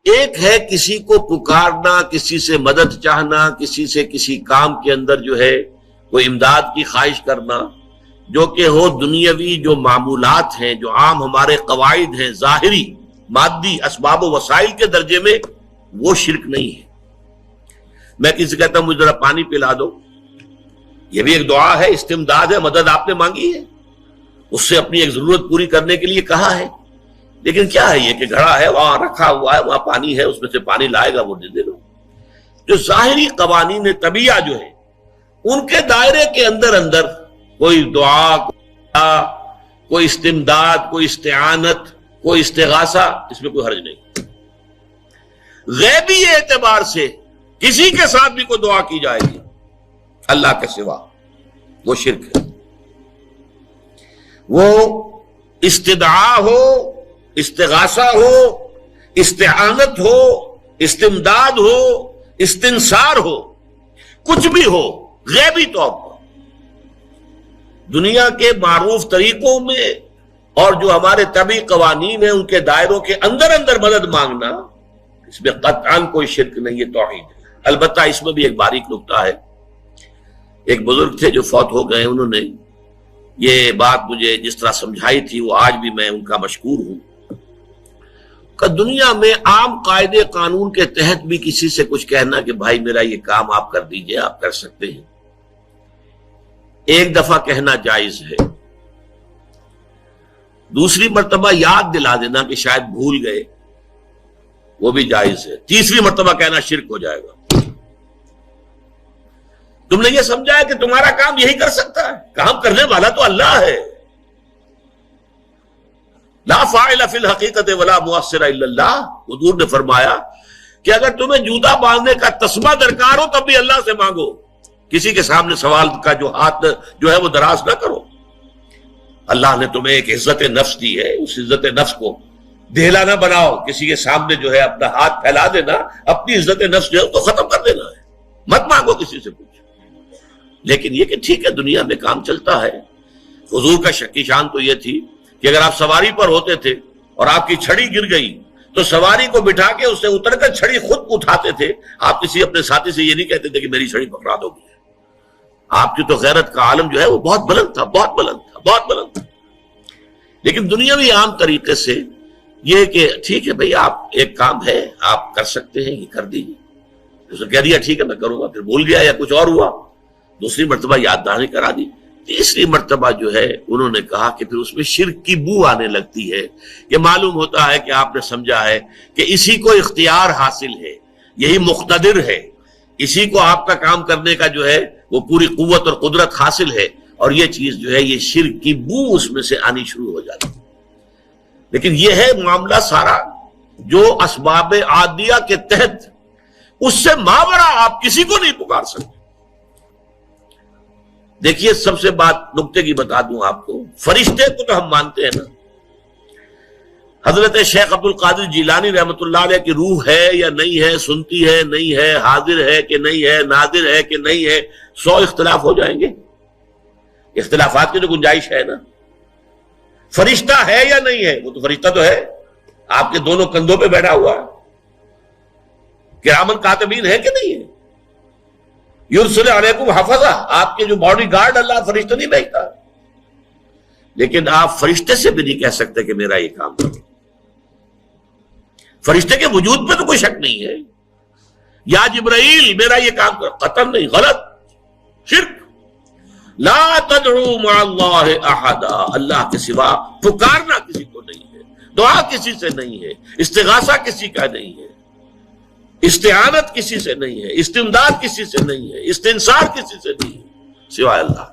ایک ہے کسی کو پکارنا، کسی سے مدد چاہنا، کسی سے کسی کام کے اندر جو ہے کوئی امداد کی خواہش کرنا، جو کہ ہو دنیاوی جو معمولات ہیں، جو عام ہمارے قواعد ہیں، ظاہری مادی اسباب و وسائل کے درجے میں، وہ شرک نہیں ہے۔ میں کسی سے کہتا ہوں مجھے ذرا پانی پلا دو، یہ بھی ایک دعا ہے، استمداد ہے، مدد آپ نے مانگی ہے، اس سے اپنی ایک ضرورت پوری کرنے کے لیے کہا ہے۔ لیکن کیا ہے یہ کہ گھڑا ہے، وہاں رکھا ہوا ہے، وہاں پانی ہے، اس میں سے پانی لائے گا وہ دے دو۔ جو ظاہری قوانین طبیعہ جو ہے ان کے دائرے کے اندر اندر کوئی دعا، کوئی استمداد، کوئی استعانت، کوئی استغاثہ، اس میں کوئی حرج نہیں۔ غیبی اعتبار سے کسی کے ساتھ بھی کوئی دعا کی جائے گی اللہ کے سوا، وہ شرک ہے۔ وہ استدعا ہو، استغاثہ ہو، استعانت ہو، استمداد ہو، استنصار ہو، کچھ بھی ہو، غیبی طور پر دنیا کے معروف طریقوں میں اور جو ہمارے طبعی قوانین ہیں ان کے دائروں کے اندر اندر مدد مانگنا، اس میں قطعاً کوئی شرک نہیں، یہ توحید ہے۔ البتہ اس میں بھی ایک باریک نکتہ ہے۔ ایک بزرگ تھے جو فوت ہو گئے، انہوں نے یہ بات مجھے جس طرح سمجھائی تھی وہ آج بھی میں ان کا مشکور ہوں کہ دنیا میں عام قاعدے قانون کے تحت بھی کسی سے کچھ کہنا کہ بھائی میرا یہ کام آپ کر دیجئے، آپ کر سکتے ہیں، ایک دفعہ کہنا جائز ہے، دوسری مرتبہ یاد دلا دینا کہ شاید بھول گئے، وہ بھی جائز ہے، تیسری مرتبہ کہنا شرک ہو جائے گا۔ تم نے یہ سمجھا ہے کہ تمہارا کام یہی کر سکتا ہے، کام کرنے والا تو اللہ ہے۔ لا فاعل فی الحقیقت ولا مؤثر الا اللہ، حضور نے فرمایا کہ اگر تمہیں جوتا باندھنے کا تسمہ درکار ہو تب بھی اللہ سے مانگو، کسی کے سامنے سوال کا جو ہاتھ جو ہے وہ دراز نہ کرو۔ اللہ نے تمہیں ایک عزت نفس دی ہے، اس عزت نفس کو دھیلا نہ بناؤ، کسی کے سامنے جو ہے اپنا ہاتھ پھیلا دینا، اپنی عزت نفس جو ہے تو ختم کر دینا ہے، مت مانگو کسی سے کچھ۔ لیکن یہ کہ ٹھیک ہے دنیا میں کام چلتا ہے۔ حضور کا شکی شان تو یہ تھی کہ اگر آپ سواری پر ہوتے تھے اور آپ کی چھڑی گر گئی تو سواری کو بٹھا کے اس سے اتر کر چھڑی خود اٹھاتے تھے، آپ کسی اپنے ساتھی سے یہ نہیں کہتے تھے کہ میری چھڑی پکڑا دو گے۔ آپ کی تو غیرت کا عالم جو ہے وہ بہت بلند تھا، بہت بلند تھا، بہت بلند تھا۔ لیکن دنیاوی عام طریقے سے یہ کہ ٹھیک ہے بھئی آپ ایک کام ہے آپ کر سکتے ہیں، یہ کر دیجیے، اس نے کہہ دیا ٹھیک ہے میں کروں گا، پھر بھول گیا یا کچھ اور ہوا، دوسری مرتبہ یاد دہانی کرا دی، تیسری مرتبہ جو ہے انہوں نے کہا کہ پھر اس میں شرک کی بو آنے لگتی ہے کہ معلوم ہوتا ہے کہ آپ نے سمجھا ہے کہ اسی کو اختیار حاصل ہے، یہی مقتدر ہے، اسی کو آپ کا کام کرنے کا جو ہے وہ پوری قوت اور قدرت حاصل ہے، اور یہ چیز جو ہے یہ شرک کی بو اس میں سے آنی شروع ہو جاتی ہے۔ لیکن یہ ہے معاملہ سارا جو اسباب عادیہ کے تحت، اس سے ماورا آپ کسی کو نہیں پکار سکتے۔ دیکھیے سب سے بات نکتے کی بتا دوں آپ کو، فرشتے کو تو ہم مانتے ہیں نا، حضرت شیخ عبد القادر جیلانی رحمۃ اللہ علیہ کی روح ہے یا نہیں ہے، سنتی ہے نہیں ہے، حاضر ہے کہ نہیں ہے، ناظر ہے کہ نہیں ہے، 100 اختلاف ہو جائیں گے، اختلافات کی تو گنجائش ہے نا۔ فرشتہ ہے یا نہیں ہے، وہ تو فرشتہ تو ہے، آپ کے دونوں کندھوں پہ بیٹھا ہوا ہے، کرامن کاتبین ہے کہ نہیں ہے، یرسل علیکم حفظہ، آپ کے جو باڈی گارڈ اللہ فرشتہ نہیں بھیجتا، لیکن آپ فرشتے سے بھی نہیں کہہ سکتے کہ میرا یہ کام کرو۔ فرشتے کے وجود پہ تو کوئی شک نہیں ہے، یا جبرائیل میرا یہ کام کرو، قطعاً نہیں، غلط، شرک۔ لا تدعو مع اللہ احدا، اللہ کے سوا پکارنا کسی کو نہیں ہے، دعا کسی سے نہیں ہے، استغاثہ کسی کا نہیں ہے، استعانت کسی سے نہیں ہے، استمداد کسی سے نہیں ہے، استنصار کسی سے نہیں ہے سوائے اللہ۔